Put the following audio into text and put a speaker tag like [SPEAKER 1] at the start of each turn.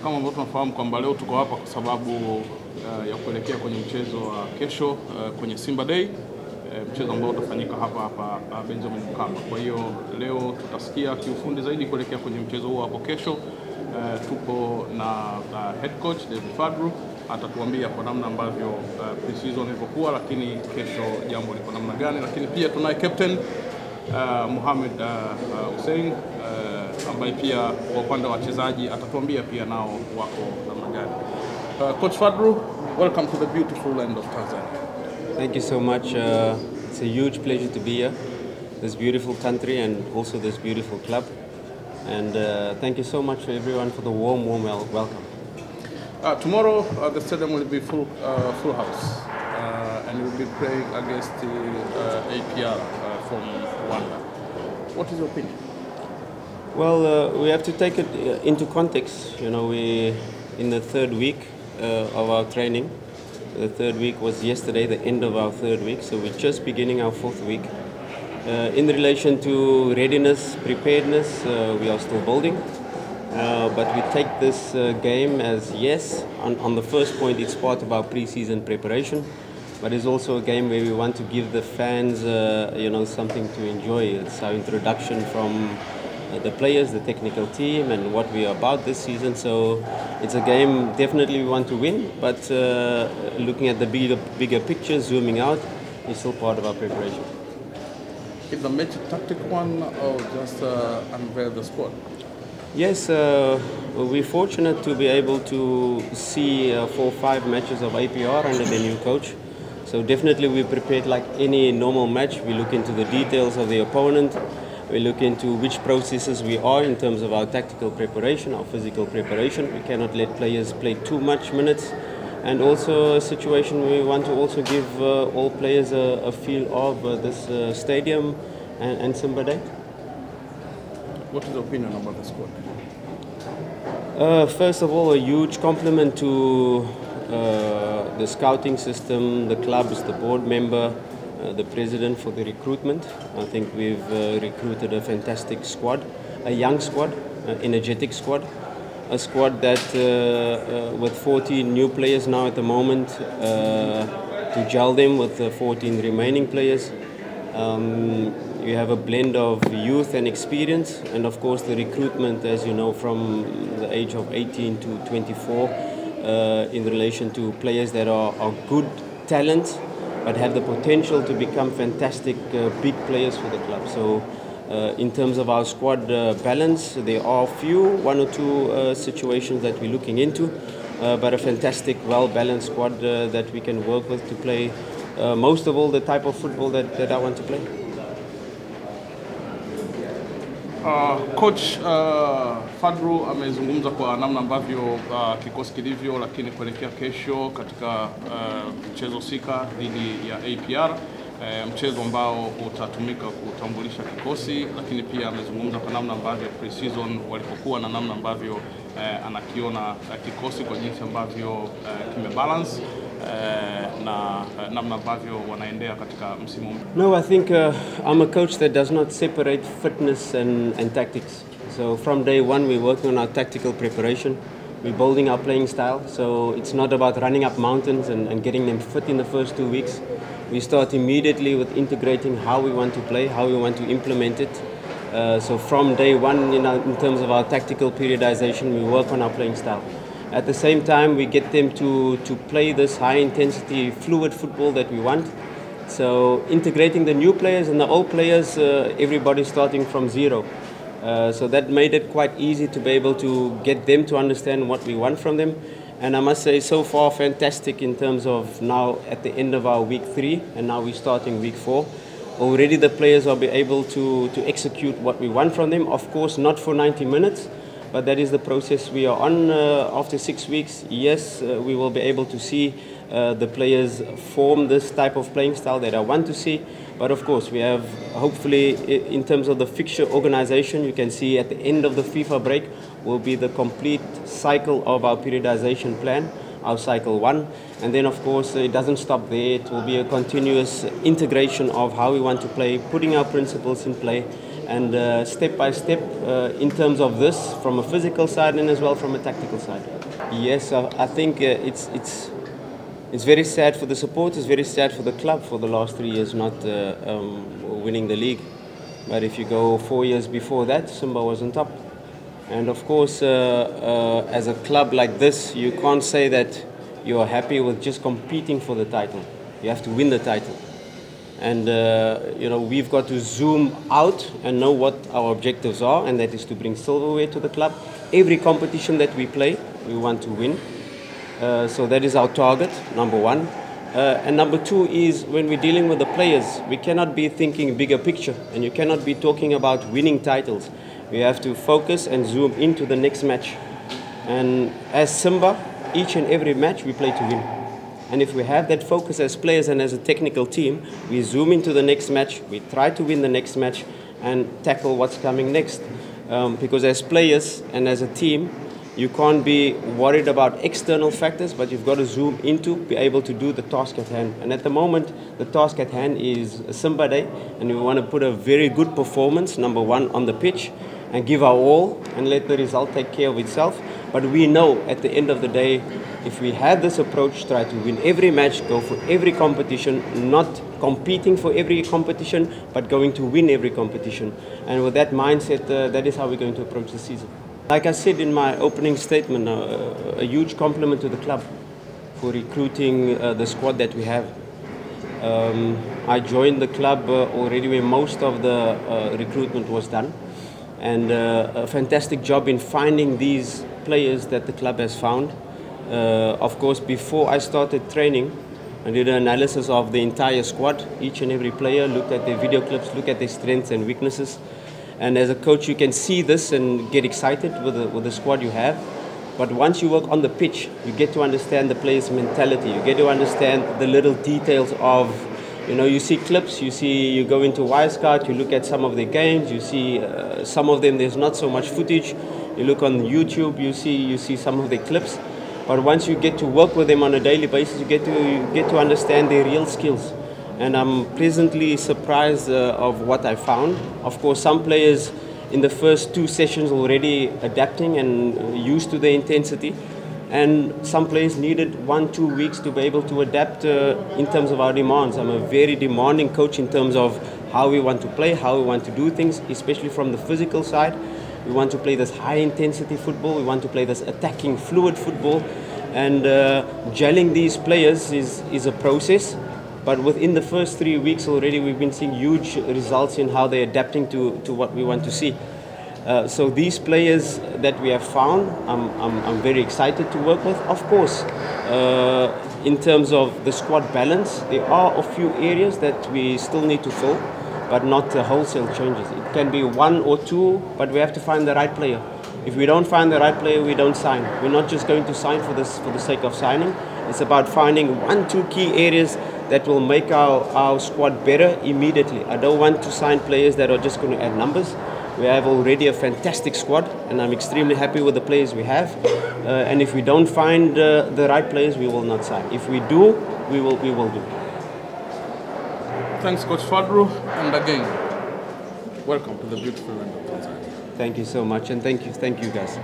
[SPEAKER 1] Kama ambavyo tunafahamu kwamba leo tuko hapa kwa sababu ya kuelekea kwenye mchezo wa kesho kwenye Simba Day, mchezo ambao utafanyika hapa Benjamin Mkapa. Kwa hiyo leo tutasikia kiufundi zaidi kuelekea kwenye mchezo huo hapo kesho. Tupo na head coach David Fadru, atatuambia kwa namna ambavyo pre-season ilivyokuwa, lakini kesho jambo liko namna gani, lakini pia tunaye captain Mohamed Hussein ambaye pia kwa upande wa wachezaji atatuambia pia nao wako namna gani. Coach Fadru, welcome to the beautiful land of Tanzania.
[SPEAKER 2] Thank you so much. It's a huge pleasure to be here, this beautiful country and also this beautiful club. And thank you so much for everyone for the warm welcome.
[SPEAKER 1] Tomorrow the stadium will be full house, and you will be playing against the APR from Rwanda. What is your opinion?
[SPEAKER 2] Well, we have to take it into context. You know, we in the third week of our training. The third week was yesterday, the end of our third week, so we're just beginning our fourth week. In relation to readiness, preparedness, we are still building. But we take this game as, yes, on the first point, it's part of our pre-season preparation, but it's also a game where we want to give the fans, you know, something to enjoy. It's our introduction from the players, the technical team, and what we are about this season. So it's a game definitely we want to win, but looking at the bigger picture, zooming out, is still part of our preparation.
[SPEAKER 1] Is the match a tactic one or just unveil the squad?
[SPEAKER 2] Yes, we're fortunate to be able to see 4 or 5 matches of APR under the new coach. So definitely we prepared like any normal match. We look into the details of the opponent. We look into which processes we are in terms of our tactical preparation, our physical preparation. We cannot let players play too much minutes. And also a situation we want to also give all players a feel of this stadium and Simba Day.
[SPEAKER 1] What is your opinion about the squad?
[SPEAKER 2] First of all, a huge compliment to the scouting system, the clubs, the board member, the president for the recruitment. I think we've recruited a fantastic squad, a young squad, an energetic squad, a squad that with 14 new players now at the moment, to gel them with the 14 remaining players. You have a blend of youth and experience, and of course the recruitment, as you know, from the age of 18 to 24 in relation to players that are good talents but have the potential to become fantastic big players for the club. So in terms of our squad balance, there are one or two situations that we're looking into, but a fantastic, well-balanced squad that we can work with to play most of all the type of football that I want to play.
[SPEAKER 1] Coach Fadru amezungumza kwa namna ambavyo kikosi kilivyo, lakini kuelekea kesho katika mchezo sika dhidi ya APR, mchezo ambao utatumika kutambulisha kikosi, lakini pia amezungumza kwa namna ambavyo pre-season walipokuwa na namna ambavyo anakiona kikosi kwa jinsi ambavyo kimebalance na namna ambavyo wanaendea katika msimu mpya.
[SPEAKER 2] No, I think I'm a coach that does not separate fitness and tactics. So from day one we're working on our tactical preparation. We're building our playing style. So it's not about running up mountains and getting them fit in the first 2 weeks. We start immediately with integrating how we want to play, how we want to implement it. So from day one, you know, in terms of our tactical periodization, we work on our playing style. At the same time, we get them to play this high-intensity, fluid football that we want. So integrating the new players and the old players, everybody starting from zero. So that made it quite easy to be able to get them to understand what we want from them. And I must say, so far, fantastic in terms of now at the end of our week 3, and now we're starting week 4. Already the players will be able to execute what we want from them. Of course, not for 90 minutes. But that is the process we are on. After 6 weeks, yes, we will be able to see the players form this type of playing style that I want to see. But of course, we have, hopefully, in terms of the fixture organization, you can see at the end of the FIFA break will be the complete cycle of our periodization plan, our cycle 1. And then, of course, it doesn't stop there. It will be a continuous integration of how we want to play, putting our principles in play, and step by step in terms of this from a physical side and as well from a tactical side. Yes, I think it's very sad for the supporters, very sad for the club for the last 3 years not winning the league. But if you go 4 years before that, Simba was on top. And of course, as a club like this, you can't say that you're happy with just competing for the title. You have to win the title. And we've got to zoom out and know what our objectives are, and that is to bring silverware to the club. Every competition that we play, we want to win. So that is our target, number one. And number two is when we're dealing with the players, we cannot be thinking bigger picture, and you cannot be talking about winning titles. We have to focus and zoom into the next match. And as Simba, each and every match we play to win. And if we have that focus as players and as a technical team, we zoom into the next match, we try to win the next match and tackle what's coming next. Because as players and as a team, you can't be worried about external factors, but you've got to zoom into, be able to do the task at hand. And at the moment, the task at hand is Simba Day, and we want to put a very good performance, number one, on the pitch, and give our all, and let the result take care of itself. But we know at the end of the day, if we have this approach, try to win every match, go for every competition, not competing for every competition, but going to win every competition. And with that mindset, that is how we're going to approach the season. Like I said in my opening statement, a huge compliment to the club for recruiting the squad that we have. I joined the club already when most of the recruitment was done, and a fantastic job in finding these players that the club has found. Of course, before I started training, I did an analysis of the entire squad, each and every player, looked at their video clips, looked at their strengths and weaknesses. And as a coach, you can see this and get excited with the squad you have. But once you work on the pitch, you get to understand the players' mentality. You get to understand the little details of, you see clips, you go into Wirescout, you look at some of their games, you see some of them there's not so much footage. You look on YouTube, you see some of their clips. But once you get to work with them on a daily basis, you get to understand their real skills. And I'm pleasantly surprised of what I found. Of course, some players in the first 2 sessions already adapting and used to the intensity. And some players needed 1-2 weeks to be able to adapt in terms of our demands. I'm a very demanding coach in terms of how we want to play, how we want to do things, especially from the physical side. We want to play this high intensity football. We want to play this attacking, fluid football. And gelling these players is a process. But within the first 3 weeks already, we've been seeing huge results in how they're adapting to what we want to see. So these players that we have found, I'm very excited to work with. Of course, in terms of the squad balance, there are a few areas that we still need to fill, but not wholesale changes. It can be 1 or 2, but we have to find the right player. If we don't find the right player, we don't sign. We're not just going to sign for the sake of signing. It's about finding 1-2 key areas that will make our squad better immediately. I don't want to sign players that are just going to add numbers. We have already a fantastic squad, and I'm extremely happy with the players we have. And if we don't find the right players, we will not sign. If we do, we will do.
[SPEAKER 1] Thanks, Coach Fadru, and again, welcome to the beautiful land of Tanzania.
[SPEAKER 2] Thank you so much, and thank you guys.